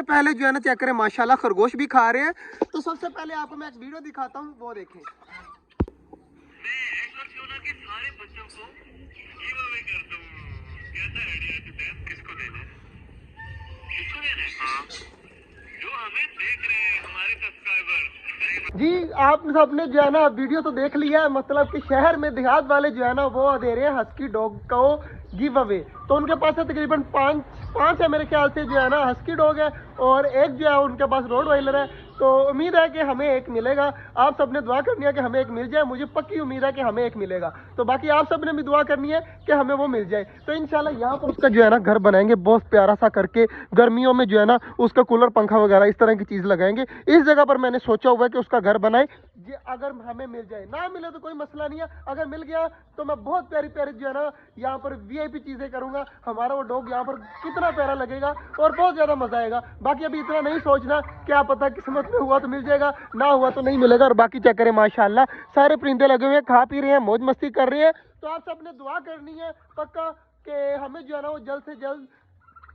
पहले जो है ना चेक करें, माशाल्लाह खरगोश भी खा रहे हैं। तो सबसे पहले आपको मैं एक वीडियो दिखाता हूँ, वो देखें। सारे बच्चों को गिव अवे कर दूं। कैसा आइडिया है? किसको देना है? किसको देना है? हाँ, जो हमें देख रहे हैं हमारे सब्सक्राइबर। जी आप सबने जो है ना वीडियो तो देख लिया है, मतलब कि शहर में देहात वाले जो है ना वो दे रहे हैं हस्की डॉग को गिव अवे। तो उनके पास है तकरीबन पाँच है मेरे ख्याल से जो है ना हस्की डॉग है, और एक जो है उनके पास रोडवाइलर है। तो उम्मीद है कि हमें एक मिलेगा। आप सबने दुआ करनी है कि हमें एक मिल जाए, मुझे पक्की उम्मीद है कि हमें एक मिलेगा। तो बाकी आप सबने भी दुआ करनी है कि हमें वो मिल जाए। तो इंशाल्लाह यहाँ पर उसका जो है ना घर बनाएंगे बहुत प्यारा सा करके। गर्मियों में जो है ना उसका कूलर पंखा वगैरह इस तरह की चीज़ लगाएंगे। इस जगह पर मैंने सोचा हुआ है कि उसका घर बनाए। ये अगर हमें मिल जाए, ना मिले तो कोई मसला नहीं है, अगर मिल गया तो मैं बहुत प्यारी प्यारी जो है ना यहाँ पर VIP चीज़ें करूँगा। हमारा वो डॉग यहाँ पर कितना प्यारा लगेगा और बहुत ज़्यादा मज़ा आएगा। बाकी अभी इतना नहीं सोचना, क्या पता किस्मत में हुआ तो मिल जाएगा, ना हुआ तो नहीं मिलेगा। और बाकी चेक करें माशाल्लाह सारे परिंदे लगे हुए हैं, खा पी रहे हैं, मौज मस्ती कर रहे हैं। तो आप सबने दुआ करनी है पक्का कि हमें जो है ना वो जल्द से जल्द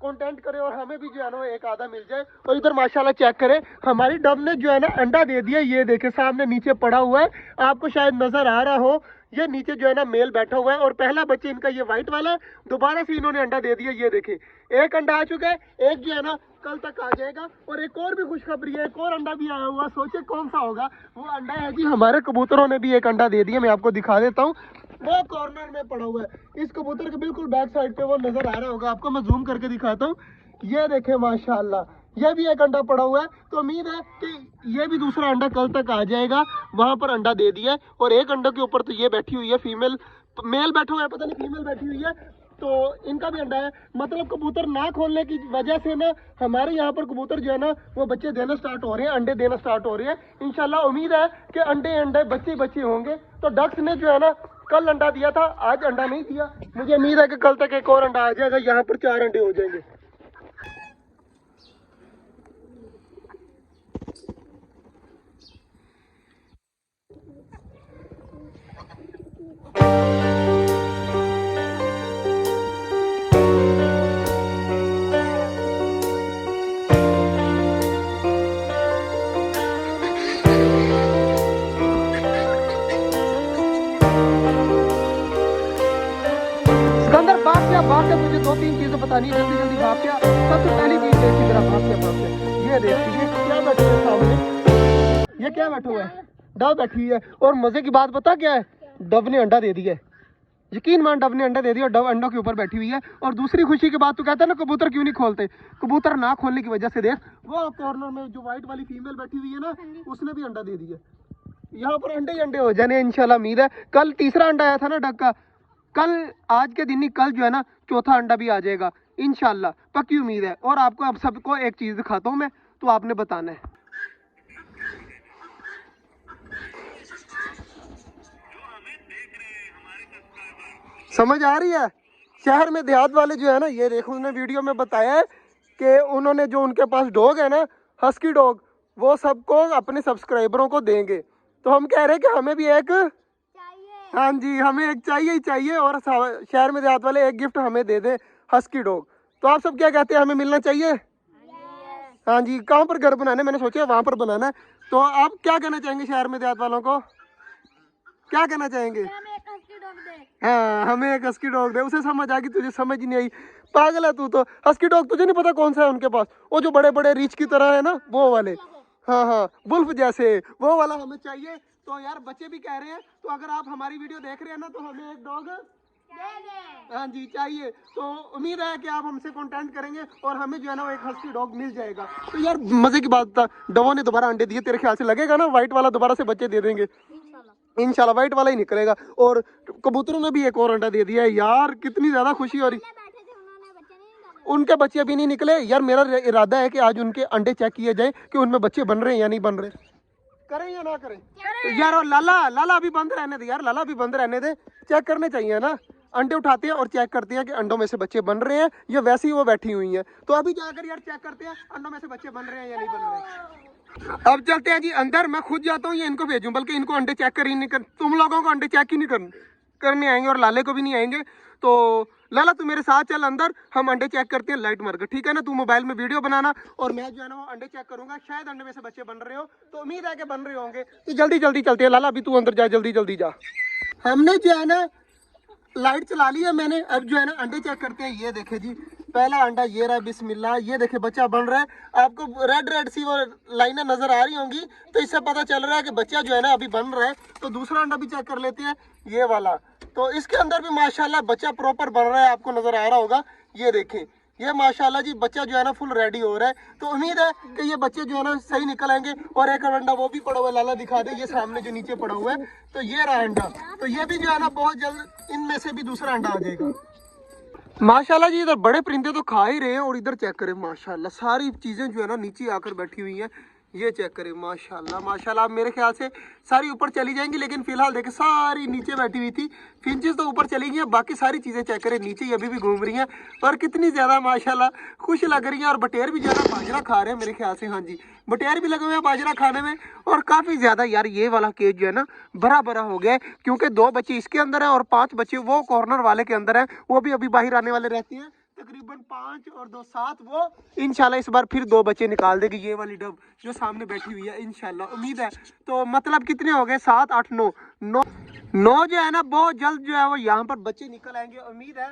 कंटेंट करे और हमें भी जो है ना एक आधा मिल जाए। और इधर माशाल्लाह चेक करें, हमारी डब ने जो है ना अंडा दे दिया। ये देखे सामने नीचे पड़ा हुआ है, आपको शायद नजर आ रहा हो। ये नीचे जो है ना मेल बैठा हुआ है और पहला बच्चा इनका ये वाइट वाला, दोबारा से इन्होंने अंडा दे दिया। ये देखे एक अंडा आ चुका है, एक जो है ना कल तक आ जाएगा। और एक और भी खुशखबरी है, एक और अंडा भी आया हुआ, सोचे कौन सा होगा। वो अंडा है जी, हमारे कबूतरों ने भी एक अंडा दे दिया। मैं आपको दिखा देता हूँ, वो कॉर्नर में पड़ा हुआ है। इस कबूतर के बिल्कुल बैक साइड पे वो नजर आ रहा होगा आपको, मैं जूम करके दिखाता हूँ। ये देखें माशाल्लाह, ये भी एक अंडा पड़ा हुआ है। तो उम्मीद है कि ये भी दूसरा अंडा कल तक आ जाएगा। वहां पर अंडा दे दिया है और एक अंडे के ऊपर तो ये बैठी हुई है फीमेल, मेल बैठा हुआ है, पता नहीं फीमेल बैठी हुई है। तो इनका भी अंडा है। मतलब कबूतर ना खोलने की वजह से ना हमारे यहाँ पर कबूतर जो है ना वो बच्चे देना स्टार्ट हो रहे हैं, अंडे देना स्टार्ट हो रहे हैं। इंशाल्लाह उम्मीद है कि अंडे बच्चे बच्चे होंगे। तो डक्स ने जो है ना कल अंडा दिया था, आज अंडा नहीं दिया। मुझे उम्मीद है कि कल तक एक और अंडा आ जाएगा, यहाँ पर 4 अंडे हो जाएंगे। सिकंदर भाग क्या तुझे 2-3 चीजें बतानी है, जल्दी जल्दी भाग क्या। सबसे पहली चीज देखी जरा, भाग क्या। ये देखिए क्या बैठा है सामने, ये क्या बैठा हुआ है, डब बैठी हुई है। और मजे की बात पता क्या है, डब ने अंडा दे दिया है। यकीन मान, डब ने अंडा दे दिया और डब अंडों के ऊपर बैठी हुई है। और दूसरी खुशी की बात, तो कहता है ना कबूतर क्यों नहीं खोलते, कबूतर ना खोलने की वजह से देख वो कॉर्नर में जो व्हाइट वाली फीमेल बैठी हुई है ना, उसने भी अंडा दे दिया। यहाँ पर अंडे ही अंडे हो जाने इंशाल्लाह। उम्मीद है कल तीसरा अंडा आया था ना डक का, कल आज के दिन ही कल जो है ना चौथा अंडा भी आ जाएगा इंशाल्लाह, पक्की उम्मीद है। और आपको अब सबको एक चीज दिखाता हूँ मैं, तो आपने बताना है। समझ आ रही है? शहर में देहात वाले जो है ना, ये देखो उन्होंने वीडियो में बताया है कि उन्होंने जो उनके पास डॉग है ना हस्की डॉग, वो सबको अपने सब्सक्राइबरों को देंगे। तो हम कह रहे हैं कि हमें भी एक चाहिए। हाँ जी, हमें एक चाहिए ही चाहिए। और शहर में देहात वाले एक गिफ्ट हमें दे दें, हस्की डॉग। तो आप सब क्या कहते हैं, हमें मिलना चाहिए? हाँ जी। कहाँ पर घर बनाना है, मैंने सोचा वहाँ पर बनाना है। तो आप क्या कहना चाहेंगे शहर में देहात वालों को, क्या कहना चाहेंगे? हाँ, हमें एक हस्की डॉग दे। उसे समझ आ गई, तुझे समझ ही नहीं आई, पागल है तू तो। हस्की डॉग तुझे नहीं पता कौन सा है उनके पास, वो जो बड़े बड़े रीच की तरह है ना, वो वाले। हाँ हाँ, वुल्फ जैसे, वो वाला हमें चाहिए। तो यार बच्चे भी कह रहे हैं, तो अगर आप हमारी वीडियो देख रहे हैं ना, तो हमें एक डॉग हाँ जी चाहिए। तो उम्मीद है कि आप हमसे कांटेक्ट करेंगे और हमें जो है ना वो एक हस्की डॉग मिल जाएगा। तो यार मजे की बात था, डवो ने दोबारा अंडे दिए, तेरे ख्याल से लगेगा ना व्हाइट वाला दोबारा से बच्चे दे देंगे? इंशाल्लाह व्हाइट वाला ही निकलेगा। और कबूतरों ने भी एक और अंडा दे दिया है। यार कितनी ज्यादा खुशी हो रही। उनके बच्चे अभी नहीं निकले यार, मेरा इरादा है कि आज उनके अंडे चेक किए जाए कि उनमें बच्चे बन रहे हैं या नहीं बन रहे। करें या ना करें यार? और लाला अभी बंद रहने दे यार, लाला अभी बंद रहने दे। चेक करने चाहिए ना, अंडे उठाते हैं और चेक करते हैं कि अंडों में से बच्चे बन रहे हैं या वैसे ही वो बैठी हुई हैं। तो अभी जाकर यार चेक करते हैं अंडों में से बच्चे बन रहे हैं या नहीं बन रहे। अब चलते हैं जी अंदर, मैं खुद जाता हूँ या इनको भेजूं, बल्कि इनको अंडे चेक कर ही नहीं कर, तुम लोगों को अंडे चेक ही नहीं करना। करने आएंगे और लाले को भी नहीं आएंगे। तो लाला तू मेरे साथ चल अंदर, हम अंडे चेक करते हैं लाइट मार कर, ठीक है ना। तू मोबाइल में वीडियो बनाना और मैं जो है ना वो अंडे चेक करूंगा। शायद अंडे में से बच्चे बन रहे हो, तो उम्मीद है कि बन रहे होंगे। तो जल्दी जल्दी चलते हैं लाला, अभी तू अंदर जा, जल्दी जल्दी जा। हमने जो है ना लाइट चला ली है मैंने, अब जो है ना अंडे चेक करते हैं। ये देखे जी, पहला अंडा ये रहा, बिस्मिल्लाह। ये देखे बच्चा बन रहा है। आपको रेड रेड सी वो लाइनें नजर आ रही होंगी, तो इससे पता चल रहा है कि बच्चा जो है ना अभी बन रहा है। तो दूसरा अंडा भी चेक कर लेते हैं, ये वाला। तो इसके अंदर भी माशाल्लाह बच्चा प्रॉपर बन रहा है, आपको नजर आ रहा होगा। ये देखें, ये माशाल्लाह जी बच्चा जो है ना फुल रेडी हो रहा है। तो उम्मीद है कि ये बच्चे जो है ना सही निकल आएंगे। और एक अंडा वो भी पड़ा हुआ है, लाला दिखा दे, ये सामने जो नीचे पड़ा हुआ है, तो ये रहा अंडा। तो ये भी जो है ना बहुत जल्द इनमें से भी दूसरा अंडा आ जाएगा माशाल्लाह जी। इधर बड़े परिंदे तो खा ही रहे हैं, और इधर चेक करें माशाल्लाह सारी चीजें जो है ना नीचे आकर बैठी हुई हैं। ये चेक करें माशाल्लाह माशाल्लाह। अब मेरे ख्याल से सारी ऊपर चली जाएंगी, लेकिन फिलहाल देखें सारी नीचे बैठी हुई थी। फिंचेस तो ऊपर चली गई, बाकी सारी चीजें चेक करें नीचे ही अभी भी घूम रही हैं, और कितनी ज्यादा माशाल्लाह खुश लग रही हैं। और बटेर भी ज्यादा बाजरा खा रहे हैं मेरे ख्याल से। हाँ जी, बटेर भी लगे हुए हैं बाजरा खाने में, और काफी ज्यादा। यार ये वाला केज जो है ना भरा भरा हो गया है, क्योंकि 2 बच्चे इसके अंदर है और 5 बच्चे वो कॉर्नर वाले के अंदर है। वो भी अभी बाहर आने वाले रहते हैं, तकरीबन 5 और 2 7। वो इंशाल्लाह इस बार फिर 2 बच्चे निकाल देगी ये वाली डब जो सामने बैठी हुई है, इंशाल्लाह उम्मीद है। तो मतलब कितने हो गए, 7 8 9 जो है ना बहुत जल्द जो है वो यहाँ पर बच्चे निकल आएंगे। उम्मीद है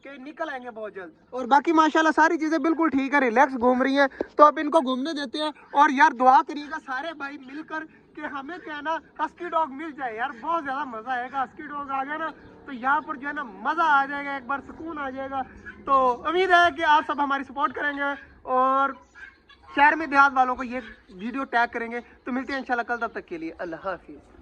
कि निकल आएंगे बहुत जल्द। और बाकी माशाल्लाह सारी चीजें बिल्कुल ठीक है, रिलैक्स घूम रही हैं। तो अब इनको घूमने देते हैं। और यार दुआ करिएगा सारे भाई मिलकर कि हमें क्या है ना हस्की डॉग मिल जाए। यार बहुत ज्यादा मजा आएगा, हस्की डॉग आ गया ना तो यहाँ पर जो है ना मजा आ जाएगा, एक बार सुकून आ जाएगा। तो उम्मीद है कि आप सब हमारी सपोर्ट करेंगे और शहर में देहात वालों को ये वीडियो टैग करेंगे। तो मिलते हैं इंशाल्लाह कल, तब तक के लिए अल्लाह हाफिज़।